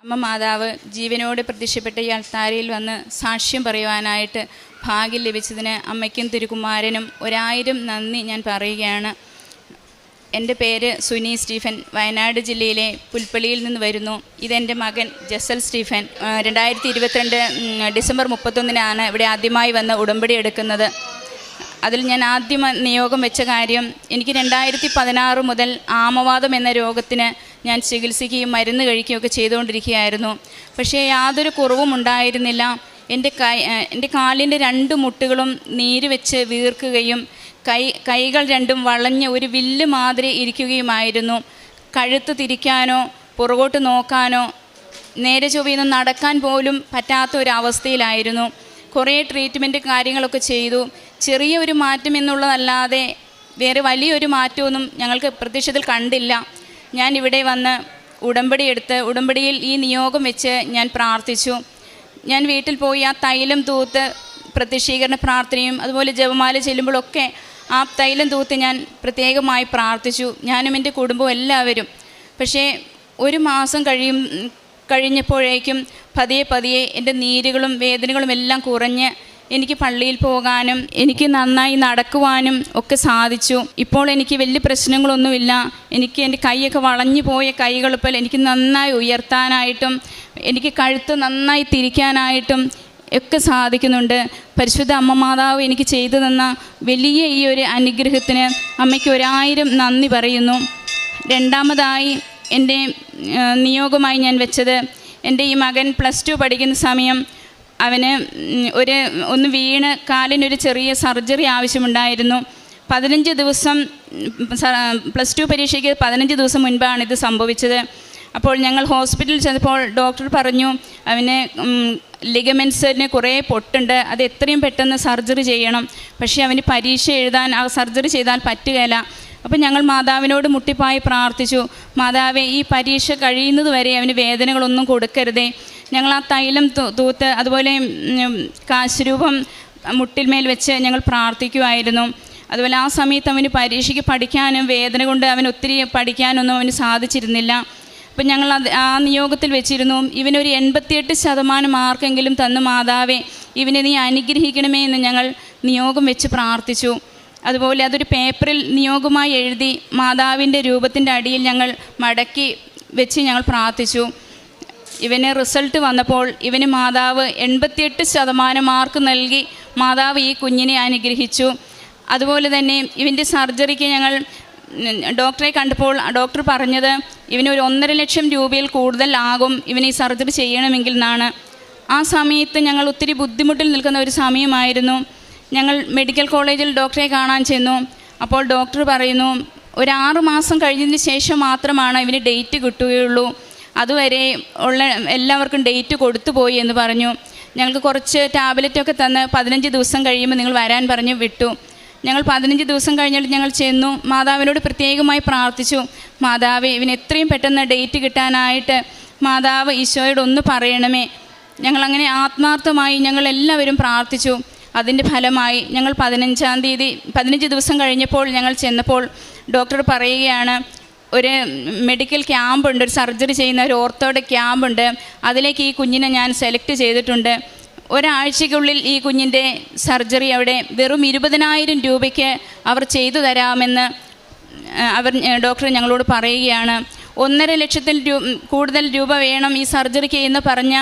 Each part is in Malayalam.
അമ്മ മാതാവ് ജീവനോട് പ്രത്യക്ഷപ്പെട്ട ഈ അൾത്താരയിൽ വന്ന് സാക്ഷ്യം പറയുവാനായിട്ട് ഭാഗ്യം ലഭിച്ചതിന് അമ്മയ്ക്കും തിരുകുമാരനും 1000 നന്ദി ഞാൻ പറയുകയാണ്. എൻ്റെ പേര് സുനി സ്റ്റീഫൻ, വയനാട് ജില്ലയിലെ പുൽപ്പള്ളിയിൽ നിന്ന് വരുന്നു. ഇതെൻ്റെ മകൻ ജസൽ സ്റ്റീഫൻ. 2022 ഡിസംബർ 31 ഇവിടെ ആദ്യമായി വന്ന് ഉടമ്പടി എടുക്കുന്നത്. അതിൽ ഞാൻ ആദ്യം നിയോഗം വെച്ച കാര്യം, എനിക്ക് 2016 മുതൽ ആമവാദം എന്ന രോഗത്തിന് ഞാൻ ചികിത്സിക്കുകയും മരുന്ന് കഴിക്കുകയൊക്കെ ചെയ്തുകൊണ്ടിരിക്കുകയായിരുന്നു. പക്ഷേ യാതൊരു കുറവും ഉണ്ടായിരുന്നില്ല. എൻ്റെ കാലിൻ്റെ 2 മുട്ടുകളും നീര് വെച്ച് വീർക്കുകയും കൈകൾ രണ്ടും വളഞ്ഞ് ഒരു വില്ല് മാതിരി ഇരിക്കുകയുമായിരുന്നു. കഴുത്ത് തിരിക്കാനോ പുറകോട്ട് നോക്കാനോ നേരെ ചൊവ്വയൊന്നും നടക്കാൻ പോലും പറ്റാത്ത ഒരവസ്ഥയിലായിരുന്നു. കുറേ ട്രീറ്റ്മെൻറ്റ് കാര്യങ്ങളൊക്കെ ചെയ്തു. ചെറിയൊരു മാറ്റം എന്നുള്ളതല്ലാതെ വേറെ വലിയൊരു മാറ്റമൊന്നും ഞങ്ങൾക്ക് പ്രത്യക്ഷത്തിൽ കണ്ടില്ല. ഞാൻ ഇവിടെ വന്ന് ഉടമ്പടി എടുത്ത് ഉടമ്പടിയിൽ ഈ നിയോഗം വെച്ച് ഞാൻ പ്രാർത്ഥിച്ചു. ഞാൻ വീട്ടിൽ പോയി ആ തൈലം തൂത്ത് പ്രത്യക്ഷീകരണ പ്രാർത്ഥനയും അതുപോലെ ജപമാല ചെല്ലുമ്പോഴൊക്കെ ആ തൈലം തൂത്ത് ഞാൻ പ്രത്യേകമായി പ്രാർത്ഥിച്ചു, ഞാനും എൻ്റെ കുടുംബവും എല്ലാവരും. പക്ഷേ ഒരു മാസം കഴിഞ്ഞപ്പോഴേക്കും പതിയെ എൻ്റെ നീരുകളും വേദനകളും എല്ലാം കുറഞ്ഞ് എനിക്ക് പള്ളിയിൽ പോകാനും എനിക്ക് നന്നായി നടക്കുവാനും ഒക്കെ സാധിച്ചു. ഇപ്പോൾ എനിക്ക് വലിയ പ്രശ്നങ്ങളൊന്നുമില്ല. എനിക്ക് എൻ്റെ കൈയൊക്കെ വളഞ്ഞു പോയ കൈകളിപ്പോൾ എനിക്ക് നന്നായി ഉയർത്താനായിട്ടും എനിക്ക് കഴുത്ത് നന്നായി തിരിക്കാനായിട്ടും ഒക്കെ സാധിക്കുന്നുണ്ട്. പരിശുദ്ധ അമ്മ മാതാവ് എനിക്ക് ചെയ്തു തന്ന വലിയ ഈ ഒരു അനുഗ്രഹത്തിന് അമ്മയ്ക്ക് 1000 നന്ദി പറയുന്നു. രണ്ടാമതായി എൻ്റെ നിയോഗമായി ഞാൻ വെച്ചത്, എൻ്റെ ഈ മകൻ +2 പഠിക്കുന്ന സമയം അവന് ഒന്ന് വീണ് കാലിനൊരു ചെറിയ സർജറി ആവശ്യമുണ്ടായിരുന്നു. 15 ദിവസം +2 പരീക്ഷയ്ക്ക് 15 ദിവസം മുൻപാണ് ഇത് സംഭവിച്ചത്. അപ്പോൾ ഞങ്ങൾ ഹോസ്പിറ്റലിൽ ചെന്നപ്പോൾ ഡോക്ടർ പറഞ്ഞു അവന് ലിഗമെൻസിന് കുറേ പൊട്ടുണ്ട്, അത് എത്രയും പെട്ടെന്ന് സർജറി ചെയ്യണം. പക്ഷേ അവന് പരീക്ഷ എഴുതാൻ ആ സർജറി ചെയ്താൽ പറ്റുകയില്ല. അപ്പോൾ ഞങ്ങൾ മാതാവിനോട് മുട്ടിപ്പായി പ്രാർത്ഥിച്ചു, മാതാവേ ഈ പരീക്ഷ കഴിയുന്നത് വരെ അവന് വേദനകളൊന്നും കൊടുക്കരുതേ. ഞങ്ങൾ ആ തൈലം തൂത്ത് അതുപോലെ കാശുരൂപം മുട്ടിന്മേൽ വെച്ച് ഞങ്ങൾ പ്രാർത്ഥിക്കുമായിരുന്നു. അതുപോലെ ആ സമയത്ത് അവന് പരീക്ഷയ്ക്ക് പഠിക്കാനും വേദന കൊണ്ട് അവന് ഒത്തിരി പഠിക്കാനൊന്നും അവന് സാധിച്ചിരുന്നില്ല. അപ്പം ഞങ്ങൾ ആ നിയോഗത്തിൽ വെച്ചിരുന്നു, ഇവനൊരു 88% മാർക്കെങ്കിലും തന്നു മാതാവേ ഇവനെ നീ അനുഗ്രഹിക്കണമേ എന്ന് ഞങ്ങൾ നിയോഗം വെച്ച് പ്രാർത്ഥിച്ചു. അതുപോലെ അതൊരു പേപ്പറിൽ നിയോഗമായി എഴുതി മാതാവിൻ്റെ രൂപത്തിൻ്റെ അടിയിൽ ഞങ്ങൾ മടക്കി വെച്ച് ഞങ്ങൾ പ്രാർത്ഥിച്ചു. ഇവന് റിസൾട്ട് വന്നപ്പോൾ ഇവന് മാതാവ് 88% മാർക്ക് നൽകി മാതാവ് ഈ കുഞ്ഞിനെ അനുഗ്രഹിച്ചു. അതുപോലെ തന്നെ ഇവൻ്റെ സർജറിക്ക് ഞങ്ങൾ ഡോക്ടറെ കണ്ടപ്പോൾ ഡോക്ടർ പറഞ്ഞത് ഇവനൊരു 1.5 ലക്ഷം രൂപയിൽ കൂടുതൽ ആകും ഇവന് ഈ സർജറി ചെയ്യണമെങ്കിൽ എന്നാണ്. ആ സമയത്ത് ഞങ്ങൾ ഒത്തിരി ബുദ്ധിമുട്ടിൽ നിൽക്കുന്ന ഒരു സമയമായിരുന്നു. ഞങ്ങൾ മെഡിക്കൽ കോളേജിൽ ഡോക്ടറെ കാണാൻ ചെന്നു. അപ്പോൾ ഡോക്ടർ പറയുന്നു ഒരു 6 മാസം കഴിഞ്ഞതിന് ശേഷം മാത്രമാണ് ഇവന് ഡേറ്റ് കിട്ടുകയുള്ളൂ, അതുവരെ ഉള്ള എല്ലാവർക്കും ഡേറ്റ് കൊടുത്തു പോയി എന്ന് പറഞ്ഞു. ഞങ്ങൾക്ക് കുറച്ച് ടാബ്ലറ്റൊക്കെ തന്ന് 15 ദിവസം കഴിയുമ്പോൾ നിങ്ങൾ വരാൻ പറഞ്ഞ് വിട്ടു. ഞങ്ങൾ 15 ദിവസം കഴിഞ്ഞിട്ട് ഞങ്ങൾ ചെന്നു. മാതാവിനോട് പ്രത്യേകമായി പ്രാർത്ഥിച്ചു, മാതാവേ ഇവന് എത്രയും പെട്ടെന്ന് ഡേറ്റ് കിട്ടാനായിട്ട് മാതാവ് ഈശോയോട് ഒന്ന് പറയണമേ. ഞങ്ങളങ്ങനെ ആത്മാർത്ഥമായി ഞങ്ങൾ എല്ലാവരും പ്രാർത്ഥിച്ചു. അതിൻ്റെ ഫലമായി ഞങ്ങൾ 15-ാം തീയതി 15 ദിവസം കഴിഞ്ഞപ്പോൾ ഞങ്ങൾ ചെന്നപ്പോൾ ഡോക്ടർ പറയുകയാണ് ഒരു മെഡിക്കൽ ക്യാമ്പുണ്ട്, ഒരു സർജറി ചെയ്യുന്ന ഒരു ഓർത്തോയുടെ ക്യാമ്പുണ്ട്, അതിലേക്ക് ഈ കുഞ്ഞിനെ ഞാൻ സെലക്ട് ചെയ്തിട്ടുണ്ട്. ഒരാഴ്ചയ്ക്കുള്ളിൽ ഈ കുഞ്ഞിൻ്റെ സർജറി അവിടെ വെറും 20,000 രൂപയ്ക്ക് അവർ ചെയ്തു തരാമെന്ന് ഡോക്ടർ ഞങ്ങളോട് പറയുകയാണ്. 1.5 ലക്ഷത്തിൽ കൂടുതൽ രൂപ വേണം ഈ സർജറിക്ക് എന്ന് പറഞ്ഞ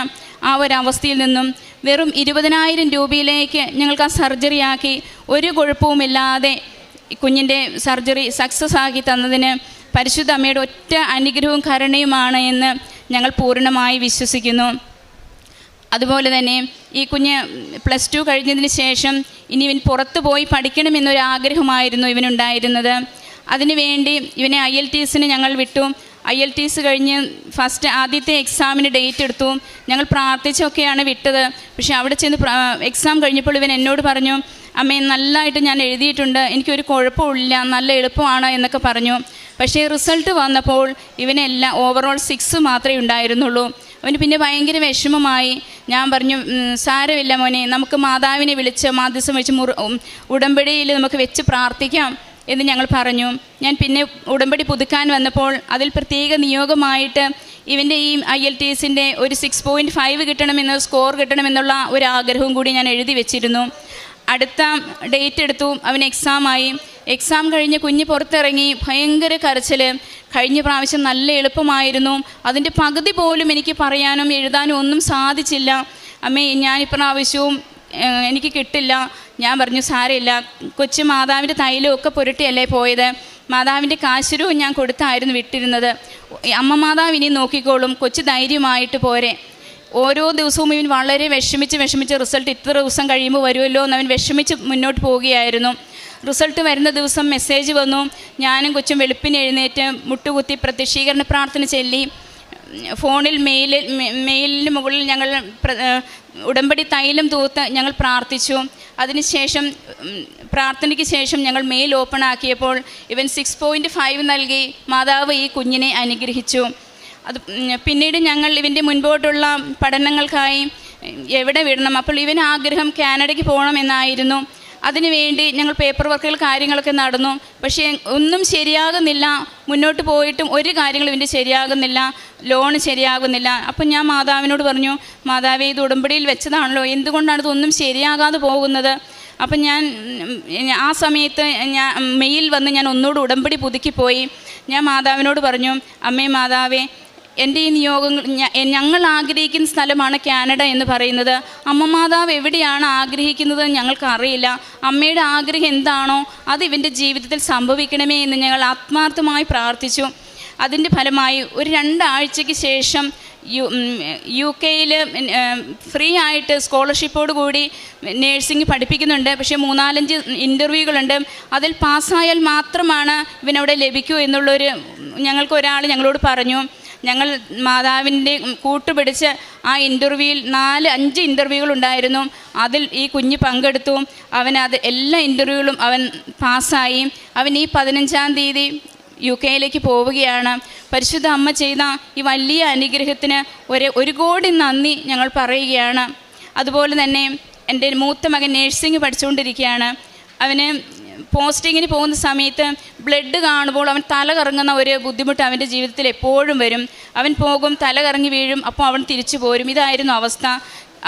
ആ ഒരവസ്ഥയിൽ നിന്നും വെറും 20,000 രൂപയിലേക്ക് ഞങ്ങൾക്ക് ആ സർജറിയാക്കി ഒരു കുഴപ്പവുമില്ലാതെ കുഞ്ഞിൻ്റെ സർജറി സക്സസ് ആക്കി തന്നതിന് പരിശുദ്ധ അമ്മയുടെ ഒറ്റ അനുഗ്രഹവും കരുണയുമാണ് എന്ന് ഞങ്ങൾ പൂർണ്ണമായി വിശ്വസിക്കുന്നു. അതുപോലെ തന്നെ ഈ കുഞ്ഞ് +2 കഴിഞ്ഞതിന് ശേഷം ഇനി ഇവൻ പുറത്തു പോയി പഠിക്കണമെന്നൊരാഗ്രഹമായിരുന്നു ഇവനുണ്ടായിരുന്നത്. അതിനുവേണ്ടി ഇവനെ IELTS ഞങ്ങൾ വിട്ടു. IELTS കഴിഞ്ഞ് ആദ്യത്തെ എക്സാമിന് ഡേറ്റ് എടുത്തു. ഞങ്ങൾ പ്രാർത്ഥിച്ചൊക്കെയാണ് വിട്ടത്. പക്ഷേ അവിടെ ചെന്ന് എക്സാം കഴിഞ്ഞപ്പോൾ ഇവൻ എന്നോട് പറഞ്ഞു, അമ്മേ നല്ലതായിട്ട് ഞാൻ എഴുതിയിട്ടുണ്ട്, എനിക്കൊരു കുഴപ്പമില്ല, നല്ല എളുപ്പമാണ് എന്നൊക്കെ പറഞ്ഞു. പക്ഷേ റിസൾട്ട് വന്നപ്പോൾ ഇവനെല്ലാം ഓവറോൾ 6 മാത്രമേ ഉണ്ടായിരുന്നുള്ളൂ. അവന് പിന്നെ ഭയങ്കര വിഷമമായി. ഞാൻ പറഞ്ഞു, സാരമില്ല മോനെ, നമുക്ക് മാതാവിനെ വിളിച്ച് മാധ്യസ്ഥം വെച്ച് ഉടമ്പടിയിൽ നമുക്ക് വെച്ച് പ്രാർത്ഥിക്കാം എന്ന് ഞങ്ങൾ പറഞ്ഞു. ഞാൻ പിന്നെ ഉടമ്പടി പുതുക്കാൻ വന്നപ്പോൾ അതിൽ പ്രത്യേക നിയോഗമായിട്ട് ഇവൻ്റെ ഈ IELTSൻ്റെ ഒരു 6.5 കിട്ടണമെന്ന്, സ്കോർ കിട്ടണമെന്നുള്ള ഒരു ആഗ്രഹവും കൂടി ഞാൻ എഴുതി വെച്ചിരുന്നു. അടുത്ത ഡേറ്റ് എടുത്തു, അവന് എക്സാമായി. എക്സാം കഴിഞ്ഞ് കുഞ്ഞ് പുറത്തിറങ്ങി, ഭയങ്കര കരച്ചിൽ. കഴിഞ്ഞ പ്രാവശ്യം നല്ല എളുപ്പമായിരുന്നു, അതിൻ്റെ പകുതി പോലും എനിക്ക് പറയാനും എഴുതാനും ഒന്നും സാധിച്ചില്ല. അമ്മേ, ഞാൻ ഇപ്രാവശ്യവും എനിക്ക് കിട്ടില്ല. ഞാൻ പറഞ്ഞു, സാരമില്ല, കൊച്ചു മാതാവിൻ്റെ തൈലമൊക്കെ പുരട്ടിയല്ലേ പോയത്, മാതാവിൻ്റെ കാശുരവും ഞാൻ കൊടുത്തായിരുന്നു വിട്ടിരുന്നത്, അമ്മ മാതാവ് ഇനി നോക്കിക്കോളും, കൊച്ചു ധൈര്യമായിട്ട് പോരെ. ഓരോ ദിവസവും ഇവൻ വളരെ വിഷമിച്ച് റിസൾട്ട് ഇത്ര ദിവസം കഴിയുമ്പോൾ വരുമല്ലോ എന്ന് അവൻ വിഷമിച്ച് മുന്നോട്ട് പോവുകയായിരുന്നു. റിസൾട്ട് വരുന്ന ദിവസം മെസ്സേജ് വന്നു. ഞാനും കൊച്ചും വെളുപ്പിന് എഴുന്നേറ്റ് മുട്ടുകുത്തി പ്രത്യക്ഷീകരണ പ്രാർത്ഥന ചൊല്ലി ഫോണിൽ മെയിലിന് മുകളിൽ ഞങ്ങൾ ഉടമ്പടി തൈലം തൂത്ത് ഞങ്ങൾ പ്രാർത്ഥിച്ചു. അതിനുശേഷം പ്രാർത്ഥനയ്ക്ക് ശേഷം ഞങ്ങൾ മെയിൽ ഓപ്പൺ ആക്കിയപ്പോൾ ഇവൻ 6.5 നൽകി മാതാവ് ഈ കുഞ്ഞിനെ അനുഗ്രഹിച്ചു. അത് പിന്നീട് ഞങ്ങൾ ഇവൻ്റെ മുൻപോട്ടുള്ള പഠനങ്ങൾക്കായി എവിടെ വിടണം, അപ്പോൾ ഇവൻ ആഗ്രഹം കാനഡയ്ക്ക് പോകണമെന്നായിരുന്നു. അതിനുവേണ്ടി ഞങ്ങൾ പേപ്പർ വർക്കുകൾ കാര്യങ്ങളൊക്കെ നടന്നു. പക്ഷേ ഒന്നും ശരിയാകുന്നില്ല, മുന്നോട്ട് പോയിട്ടും ഒരു കാര്യങ്ങളും ഇവൻ്റെ ശരിയാകുന്നില്ല, ലോൺ ശരിയാകുന്നില്ല. അപ്പം ഞാൻ മാതാവിനോട് പറഞ്ഞു, മാതാവേ, ഇത് ഉടമ്പടിയിൽ വെച്ചതാണല്ലോ, എന്തുകൊണ്ടാണ് ഇതൊന്നും ശരിയാകാതെ പോകുന്നത്? അപ്പം ഞാൻ ആ സമയത്ത് മെയിൽ വന്ന് ഞാൻ ഒന്നുകൂടി ഉടമ്പടി പുതുക്കിപ്പോയി. ഞാൻ മാതാവിനോട് പറഞ്ഞു, അമ്മേ മാതാവേ, എൻ്റെ ഈ നിയോഗങ്ങൾ ഞങ്ങൾ ആഗ്രഹിക്കുന്ന സ്ഥലമാണ് കാനഡ എന്ന് പറയുന്നത്. അമ്മ മാതാവ് എവിടെയാണ് ആഗ്രഹിക്കുന്നത് ഞങ്ങൾക്കറിയില്ല. അമ്മയുടെ ആഗ്രഹം എന്താണോ അത് ഇവൻ്റെ ജീവിതത്തിൽ സംഭവിക്കണമേ എന്ന് ഞങ്ങൾ ആത്മാർത്ഥമായി പ്രാർത്ഥിച്ചു. അതിൻ്റെ ഫലമായി ഒരു 2 ആഴ്ചയ്ക്ക് ശേഷം UK ഫ്രീ ആയിട്ട് സ്കോളർഷിപ്പോട് കൂടി നേഴ്സിംഗ് പഠിപ്പിക്കുന്നുണ്ട്. പക്ഷേ 3-4 ഇൻ്റർവ്യൂകളുണ്ട്. അതിൽ പാസ്സായാൽ മാത്രമാണ് ഇവനവിടെ ലഭിക്കൂ എന്നുള്ളൊരു ഞങ്ങൾക്കൊരാൾ ഞങ്ങളോട് പറഞ്ഞു. ഞങ്ങൾ മാതാവിൻ്റെ കൂട്ടുപിടിച്ച് ആ ഇൻ്റർവ്യൂവിൽ 4-5 ഇൻ്റർവ്യൂകളുണ്ടായിരുന്നു. അതിൽ ഈ കുഞ്ഞ് പങ്കെടുത്തു. അവനത് എല്ലാ ഇൻ്റർവ്യൂകളും അവൻ പാസ്സായി. അവൻ ഈ 15-ാം തീയതി UK പോവുകയാണ്. പരിശുദ്ധ അമ്മ ചെയ്ത ഈ വലിയ അനുഗ്രഹത്തിന് ഒരു കോടി നന്ദി ഞങ്ങൾ പറയുകയാണ്. അതുപോലെ തന്നെ എൻ്റെ മൂത്ത മകൻ നേഴ്സിംഗ് പഠിച്ചുകൊണ്ടിരിക്കുകയാണ്. അവന് പോസ്റ്റിങ്ങിന് പോകുന്ന സമയത്ത് ബ്ലഡ് കാണുമ്പോൾ അവൻ തല കറങ്ങുന്ന ഒരു ബുദ്ധിമുട്ട് അവൻ്റെ ജീവിതത്തിൽ എപ്പോഴും വരും. അവൻ പോകും, തല കറങ്ങി വീഴും, അപ്പോൾ അവൻ തിരിച്ചു പോരും. ഇതായിരുന്നു അവസ്ഥ.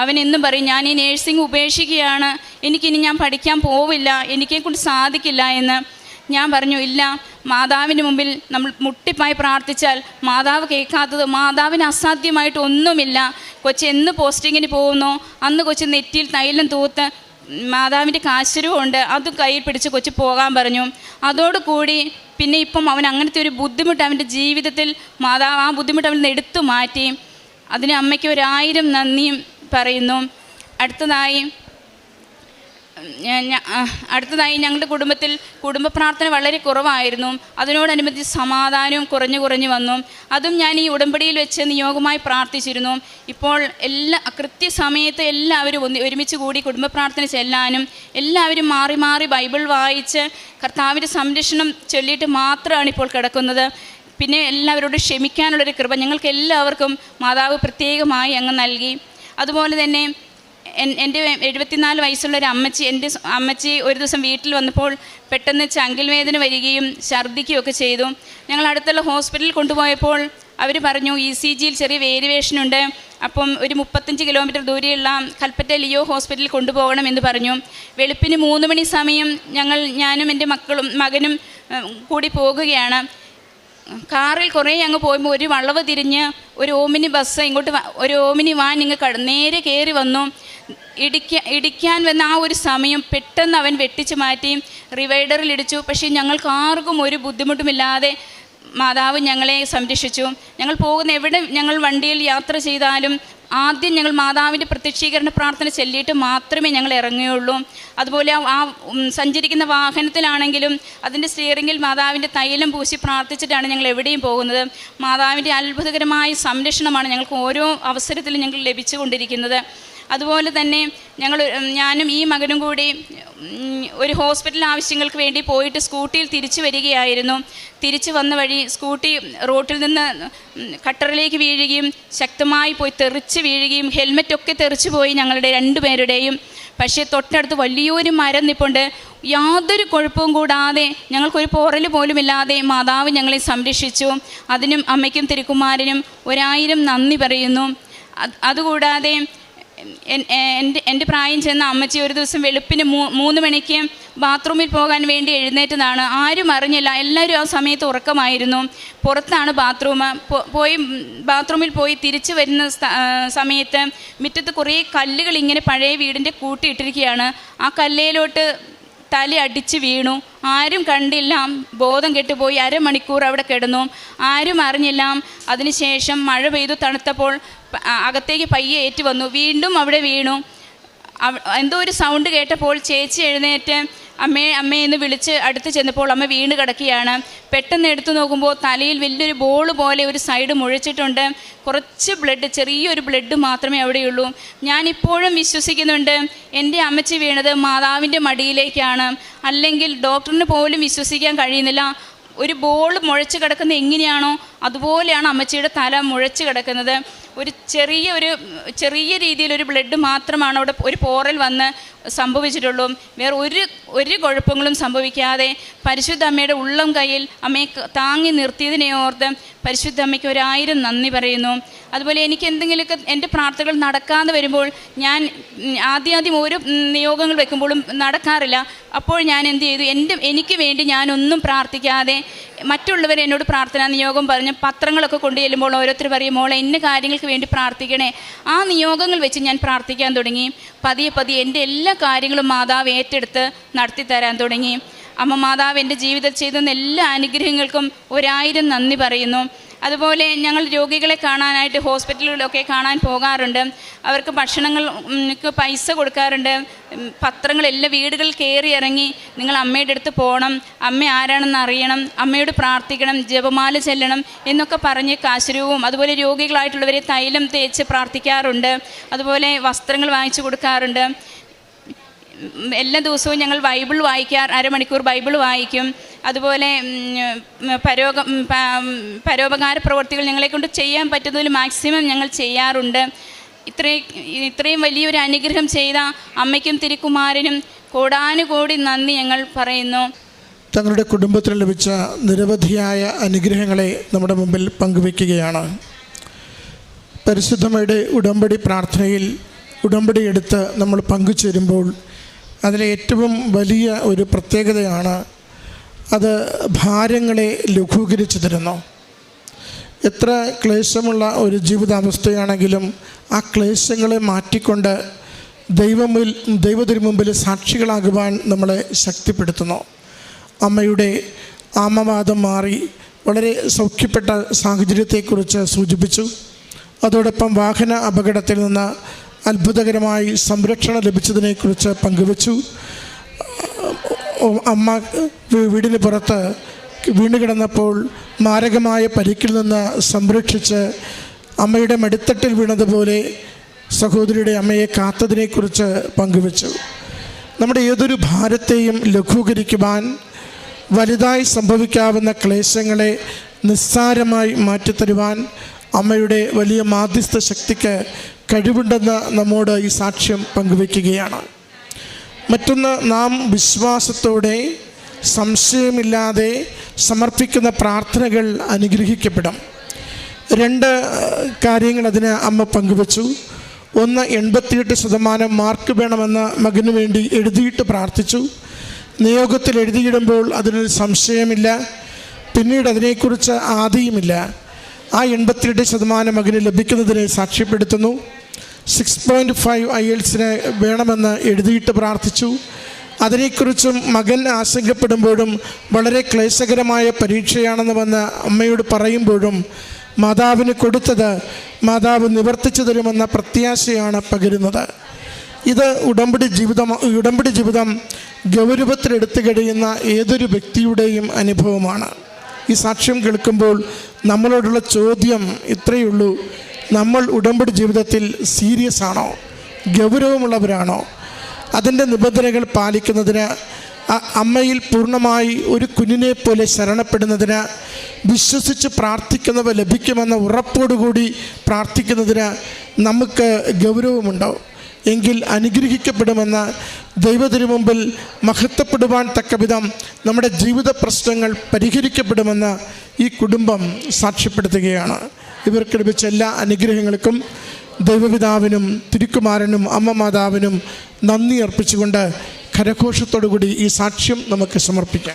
അവൻ എന്നും പറയും, ഞാൻ ഈ നേഴ്സിംഗ് ഉപേക്ഷിക്കുകയാണ്, എനിക്കിനി ഞാൻ പഠിക്കാൻ പോവില്ല, എനിക്കെക്കൊണ്ട് സാധിക്കില്ല എന്ന്. ഞാൻ പറഞ്ഞു, ഇല്ല, മാതാവിന് മുമ്പിൽ നമ്മൾ മുട്ടിപ്പായി പ്രാർത്ഥിച്ചാൽ മാതാവ് കേൾക്കാത്തത്, മാതാവിന് അസാധ്യമായിട്ട് ഒന്നുമില്ല. കൊച്ച് എന്ന് പോസ്റ്റിങ്ങിന് പോകുന്നു അന്ന് കൊച്ച് നെറ്റിയിൽ തൈലം തൂത്ത് മാതാവിൻ്റെ കാശുരവുമുണ്ട്, അത് കയ്യിൽ പിടിച്ച് കൊച്ച് പോകാൻ പറഞ്ഞു. അതോടുകൂടി പിന്നെ ഇപ്പം അവൻ അങ്ങനത്തെ ഒരു ബുദ്ധിമുട്ട് അവൻ്റെ ജീവിതത്തിൽ മാതാവ് ആ ബുദ്ധിമുട്ട് അവൻ എടുത്തു മാറ്റി. അതിന് അമ്മയ്ക്ക് 1000 നന്ദിയും പറയുന്നു. അടുത്തതായി ഞങ്ങളുടെ കുടുംബത്തിൽ കുടുംബ പ്രാർത്ഥന വളരെ കുറവായിരുന്നു. അതിനോടനുബന്ധിച്ച് സമാധാനവും കുറഞ്ഞു വന്നു. അതും ഞാൻ ഈ ഉടമ്പടിയിൽ വെച്ച് നിയോഗമായി പ്രാർത്ഥിച്ചിരുന്നു. ഇപ്പോൾ കൃത്യസമയത്ത് എല്ലാവരും ഒരുമിച്ച് കൂടി കുടുംബ പ്രാർത്ഥന ചെല്ലാനും എല്ലാവരും മാറി മാറി ബൈബിൾ വായിച്ച് കർത്താവിൻ്റെ സംരക്ഷണം ചൊല്ലിയിട്ട് മാത്രമാണ് ഇപ്പോൾ കിടക്കുന്നത്. പിന്നെ എല്ലാവരോടും ക്ഷമിക്കാനുള്ളൊരു കൃപ ഞങ്ങൾക്ക് എല്ലാവർക്കും മാതാവ് പ്രത്യേകമായി അങ്ങ് നൽകി. അതുപോലെ തന്നെ എൻ്റെ 74 വയസ്സുള്ളൊരു എൻ്റെ അമ്മച്ചി ഒരു ദിവസം വീട്ടിൽ വന്നപ്പോൾ പെട്ടെന്ന് ചങ്കിൽ വേദന വരികയും ഛർദ്ദിക്കുകയൊക്കെ ചെയ്തു. ഞങ്ങൾ അടുത്തുള്ള ഹോസ്പിറ്റലിൽ കൊണ്ടുപോയപ്പോൾ അവർ പറഞ്ഞു, ECGയിൽ ചെറിയ വേരിയേഷൻ ഉണ്ട്, അപ്പം ഒരു 35 കിലോമീറ്റർ ദൂരെയുള്ള കൽപ്പറ്റ ലിയോ ഹോസ്പിറ്റലിൽ കൊണ്ടുപോകണം എന്ന് പറഞ്ഞു. വെളുപ്പിന് 3 മണി സമയം ഞാനും എൻ്റെ മകനും കൂടി പോകുകയാണ്. കാറിൽ കുറേ അങ്ങ് പോയപ്പോൾ ഒരു വളവ് തിരിഞ്ഞ് ഒരു ഓമിനി ബസ് ഒരു ഓമിനി വാൻ നേരെ കയറി വന്നു. ഇടിക്കാൻ വന്ന ആ ഒരു സമയം പെട്ടെന്ന് അവൻ വെട്ടിച്ച് മാറ്റി റിവൈഡറിൽ ഇടിച്ചു. പക്ഷേ ഞങ്ങൾക്ക് ആർക്കും ഒരു ബുദ്ധിമുട്ടുമില്ലാതെ മാതാവ് ഞങ്ങളെ സംരക്ഷിച്ചു. ഞങ്ങൾ പോകുന്ന എവിടെ ഞങ്ങൾ വണ്ടിയിൽ യാത്ര ചെയ്താലും ആദ്യം ഞങ്ങൾ മാതാവിൻ്റെ പ്രത്യക്ഷീകരണ പ്രാർത്ഥന ചൊല്ലിയിട്ട് മാത്രമേ ഞങ്ങൾ ഇറങ്ങുകയുള്ളൂ. അതുപോലെ ആ സഞ്ചരിക്കുന്ന വാഹനത്തിലാണെങ്കിലും അതിൻ്റെ സ്റ്റിയറിങ്ങിൽ മാതാവിൻ്റെ തൈലം പൂശി പ്രാർത്ഥിച്ചിട്ടാണ് ഞങ്ങൾ എവിടെയും പോകുന്നത്. മാതാവിൻ്റെ അത്ഭുതകരമായ സംരക്ഷണമാണ് ഞങ്ങൾക്ക് ഓരോ അവസരത്തിലും ഞങ്ങൾ ലഭിച്ചുകൊണ്ടിരിക്കുന്നത്. അതുപോലെ തന്നെ ഞാനും ഈ മകനും കൂടി ഒരു ഹോസ്പിറ്റൽ ആവശ്യങ്ങൾക്ക് വേണ്ടി പോയിട്ട് സ്കൂട്ടിയിൽ തിരിച്ചു വരികയായിരുന്നു. തിരിച്ചു വന്ന വഴി സ്കൂട്ടി റോട്ടിൽ നിന്ന് കട്ടറിലേക്ക് വീഴുകയും ശക്തമായി പോയി തെറിച്ച് വീഴുകയും ഹെൽമെറ്റൊക്കെ തെറിച്ചു പോയി ഞങ്ങളുടെ 2 പേരുടെയും. പക്ഷേ തൊട്ടടുത്ത് വലിയൊരു മരം നിൽപ്പുണ്ട്. യാതൊരു കുഴപ്പവും കൂടാതെ, ഞങ്ങൾക്കൊരു പോറൽ പോലുമില്ലാതെ മാതാവ് ഞങ്ങളെ സംരക്ഷിച്ചു. അതിനും അമ്മയ്ക്കും തിരുക്കുമാരനും 1000 നന്ദി പറയുന്നു. അതുകൂടാതെ എൻ്റെ പ്രായം ചെന്ന അമ്മച്ചി ഒരു ദിവസം വെളുപ്പിന് 3 മണിക്ക് ബാത്റൂമിൽ പോകാൻ വേണ്ടി എഴുന്നേറ്റതാണ്. ആരും അറിഞ്ഞില്ല, എല്ലാവരും ആ സമയത്ത് ഉറക്കമായിരുന്നു. പുറത്താണ് ബാത്റൂമിൽ പോയി തിരിച്ചു വരുന്ന സമയത്ത് മുറ്റത്ത് കുറേ കല്ലുകൾ ഇങ്ങനെ പഴയ വീടിൻ്റെ കൂട്ടിയിട്ടിരിക്കുകയാണ്. ആ കല്ലേലോട്ട് തല അടിച്ച് വീണു. ആരും കണ്ടില്ല, ബോധം കെട്ടുപോയി. അരമണിക്കൂർ അവിടെ കിടന്നു, ആരും അറിഞ്ഞില്ല. അതിനുശേഷം മഴ പെയ്തു തണുത്തപ്പോൾ അകത്തേക്ക് പയ്യെ ഏറ്റു വന്നു, വീണ്ടും അവിടെ വീണു. എന്തോ ഒരു സൗണ്ട് കേട്ടപ്പോൾ ചേച്ചി എഴുന്നേറ്റ് അമ്മയെന്ന് വിളിച്ച് അടുത്ത് ചെന്നപ്പോൾ അമ്മ വീണ് കിടക്കുകയാണ്. പെട്ടെന്ന് എടുത്തു നോക്കുമ്പോൾ തലയിൽ വലിയൊരു ബോൾ പോലെ ഒരു സൈഡ് മുഴച്ചിട്ടുണ്ട്. കുറച്ച് ബ്ലഡ്, ചെറിയൊരു ബ്ലഡ് മാത്രമേ അവിടെയുള്ളൂ. ഞാനിപ്പോഴും വിശ്വസിക്കുന്നുണ്ട് എൻ്റെ അമ്മച്ചി വീണത് മാതാവിൻ്റെ മടിയിലേക്കാണ്. അല്ലെങ്കിൽ ഡോക്ടറിന് പോലും വിശ്വസിക്കാൻ കഴിയുന്നില്ല. ഒരു ബോൾ മുഴച്ച് കിടക്കുന്ന എങ്ങനെയാണോ അതുപോലെയാണ് അമ്മച്ചിയുടെ തല മുഴച്ച് കിടക്കുന്നത്. ഒരു ചെറിയ രീതിയിലൊരു ബ്ലഡ് മാത്രമാണ് അവിടെ ഒരു പോറൽ വന്ന് സംഭവിച്ചിട്ടുള്ളൂ. വേറെ ഒരു കുഴപ്പങ്ങളും സംഭവിക്കാതെ പരിശുദ്ധ അമ്മയുടെ ഉള്ളം കയ്യിൽ അമ്മയെ താങ്ങി നിർത്തിയതിനെ ഓർത്ത് പരിശുദ്ധ അമ്മയ്ക്ക് 1000 നന്ദി പറയുന്നു. അതുപോലെ എനിക്ക് എന്തെങ്കിലുമൊക്കെ എൻ്റെ പ്രാർത്ഥനകൾ നടക്കാതെ വരുമ്പോൾ ഞാൻ ആദ്യം ഓരോ നിയോഗങ്ങൾ വെക്കുമ്പോഴും നടക്കാറില്ല. അപ്പോൾ ഞാൻ എന്ത് ചെയ്തു, എനിക്ക് വേണ്ടി ഞാനൊന്നും പ്രാർത്ഥിക്കാതെ മറ്റുള്ളവർ എന്നോട് പ്രാർത്ഥനാ നിയോഗം പറഞ്ഞ് പത്രങ്ങളൊക്കെ കൊണ്ടു ചെല്ലുമ്പോൾ ഓരോരുത്തർ പറയും, മോളെ ഇന്ന കാര്യങ്ങൾക്ക് വേണ്ടി പ്രാർത്ഥിക്കണേ. ആ നിയോഗങ്ങൾ വെച്ച് ഞാൻ പ്രാർത്ഥിക്കാൻ തുടങ്ങി. പതിയെ എൻ്റെ എല്ലാ കാര്യങ്ങളും മാതാവ് ഏറ്റെടുത്ത് നടത്തി തരാൻ തുടങ്ങി. അമ്മ മാതാവ് എൻ്റെ ജീവിതത്തിൽ ചെയ്തുന്ന എല്ലാ അനുഗ്രഹങ്ങൾക്കും 1000 നന്ദി പറയുന്നു. അതുപോലെ ഞങ്ങൾ രോഗികളെ കാണാനായിട്ട് ഹോസ്പിറ്റലുകളിലൊക്കെ കാണാൻ പോകാറുണ്ട്. അവർക്ക് ഭക്ഷണങ്ങൾക്ക് പൈസ കൊടുക്കാറുണ്ട്. പത്രങ്ങളെല്ലാം വീടുകളിൽ കയറി ഇറങ്ങി നിങ്ങൾ അമ്മയുടെ അടുത്ത് പോകണം, അമ്മ ആരാണെന്ന് അറിയണം, അമ്മയോട് പ്രാർത്ഥിക്കണം, ജപമാല ചെല്ലണം എന്നൊക്കെ പറഞ്ഞ് കാശുരൂപവും അതുപോലെ രോഗികളായിട്ടുള്ളവരെ തൈലം തേച്ച് പ്രാർത്ഥിക്കാറുണ്ട്. അതുപോലെ വസ്ത്രങ്ങൾ വാങ്ങിച്ചു കൊടുക്കാറുണ്ട്. എല്ലാ ദിവസവും ഞങ്ങൾ ബൈബിൾ അരമണിക്കൂർ ബൈബിൾ വായിക്കും. അതുപോലെ പരോപകാര പ്രവർത്തികൾ ഞങ്ങളെക്കൊണ്ട് ചെയ്യാൻ പറ്റുന്നതിൽ മാക്സിമം ഞങ്ങൾ ചെയ്യാറുണ്ട്. ഇത്രയും വലിയൊരു അനുഗ്രഹം ചെയ്ത അമ്മയ്ക്കും തിരുക്കുമാരനും കോടാനുകോടി നന്ദി ഞങ്ങൾ പറയുന്നു. തങ്ങളുടെ കുടുംബത്തിന് ലഭിച്ച നിരവധിയായ അനുഗ്രഹങ്ങളെ നമ്മുടെ മുമ്പിൽ പങ്കുവയ്ക്കുകയാണ്. പരിശുദ്ധമ്മയുടെ ഉടമ്പടി പ്രാർത്ഥനയിൽ ഉടമ്പടി എടുത്ത് നമ്മൾ പങ്കുചേരുമ്പോൾ അതിലെ ഏറ്റവും വലിയ ഒരു പ്രത്യേകതയാണ് അത് ഭാരങ്ങളെ ലഘൂകരിച്ചു തരുന്നു. എത്ര ക്ലേശമുള്ള ഒരു ജീവിതാവസ്ഥയാണെങ്കിലും ആ ക്ലേശങ്ങളെ മാറ്റിക്കൊണ്ട് ദൈവത്തിനു മുമ്പിൽ സാക്ഷികളാകുവാൻ നമ്മളെ ശക്തിപ്പെടുത്തുന്നു. അമ്മയുടെ ആമവാദം മാറി വളരെ സൗഖ്യപ്പെട്ട സാഹചര്യത്തെക്കുറിച്ച് സൂചിപ്പിച്ചു. അതോടൊപ്പം വാഹന അപകടത്തിൽ നിന്ന് അത്ഭുതകരമായി സംരക്ഷണം ലഭിച്ചതിനെക്കുറിച്ച് പങ്കുവച്ചു. അമ്മ വീടിന് പുറത്ത് വീണ് കിടന്നപ്പോൾ മാരകമായ പരിക്കിൽ നിന്ന് സംരക്ഷിച്ച് അമ്മയുടെ മടിത്തട്ടിൽ വീണതുപോലെ സഹോദരിയുടെ അമ്മയെ കാത്തതിനെക്കുറിച്ച് പങ്കുവച്ചു. നമ്മുടെ ഏതൊരു ഭാരത്തെയും ലഘൂകരിക്കുവാൻ വലുതായി സംഭവിക്കാവുന്ന ക്ലേശങ്ങളെ നിസ്സാരമായി മാറ്റിത്തരുവാൻ അമ്മയുടെ വലിയ മാധ്യസ്ഥ ശക്തിക്ക് കഴിവുണ്ടെന്ന് നമ്മോട് ഈ സാക്ഷ്യം പങ്കുവയ്ക്കുകയാണ്. മറ്റൊന്ന്, നാം വിശ്വാസത്തോടെ സംശയമില്ലാതെ സമർപ്പിക്കുന്ന പ്രാർത്ഥനകൾ അനുഗ്രഹിക്കപ്പെടും. 2 കാര്യങ്ങൾ അതിന് അമ്മ പങ്കുവച്ചു. ഒന്ന്, 88% മാർക്ക് വേണമെന്ന് മകന് വേണ്ടി എഴുതിയിട്ട് പ്രാർത്ഥിച്ചു. നിയോഗത്തിൽ എഴുതിയിടുമ്പോൾ അതിനൊരു സംശയമില്ല, പിന്നീട് അതിനെക്കുറിച്ച് ആദിയുമില്ല. ആ 88% മകന് ലഭിക്കുന്നതിനെ സാക്ഷ്യപ്പെടുത്തുന്നു. 6.5 IELTS വേണമെന്ന് എഴുതിയിട്ട് പ്രാർത്ഥിച്ചു. അതിനെക്കുറിച്ചും മകൻ ആശങ്കപ്പെടുമ്പോഴും വളരെ ക്ലേശകരമായ പരീക്ഷയാണെന്ന് വന്ന് അമ്മയോട് പറയുമ്പോഴും മാതാവിന് കൊടുത്തത് മാതാവ് നിവർത്തിച്ചു തരുമെന്ന പ്രത്യാശയാണ് പകരുന്നത്. ഇത് ഉടമ്പടി ജീവിതം ഗൗരവത്തിലെടുത്തു കഴിയുന്ന ഏതൊരു വ്യക്തിയുടെയും അനുഭവമാണ്. ഈ സാക്ഷ്യം കേൾക്കുമ്പോൾ നമ്മളോടുള്ള ചോദ്യം ഇത്രയേ ഉള്ളൂ: നമ്മൾ ഉടമ്പടി ജീവിതത്തിൽ സീരിയസ് ആണോ, ഗൗരവമുള്ളവരാണോ? അതിൻ്റെ നിബന്ധനകൾ പാലിക്കുന്നതിന്, അമ്മയിൽ പൂർണ്ണമായി ഒരു കുഞ്ഞിനെ പോലെ ശരണപ്പെടുന്നതിന്, വിശ്വസിച്ച് പ്രാർത്ഥിക്കുന്നവ ലഭിക്കുമെന്ന ഉറപ്പോടുകൂടി പ്രാർത്ഥിക്കുന്നതിന് നമുക്ക് ഗൗരവമുണ്ടോ? എങ്കിൽ അനുഗ്രഹിക്കപ്പെടുമെന്ന് ദൈവത്തിനു മുമ്പിൽ മഹത്വപ്പെടുവാൻ തക്കവിധം നമ്മുടെ ജീവിത പ്രശ്നങ്ങൾ പരിഹരിക്കപ്പെടുമെന്ന് ഈ കുടുംബം സാക്ഷ്യപ്പെടുത്തുകയാണ്. ഇവർക്ക് ലഭിച്ച എല്ലാ അനുഗ്രഹങ്ങൾക്കും ദൈവപിതാവിനും തിരുക്കുമാരനും അമ്മ മാതാവിനും നന്ദി അർപ്പിച്ചുകൊണ്ട് കരഘോഷത്തോടുകൂടി ഈ സാക്ഷ്യം നമുക്ക് സമർപ്പിക്കാം.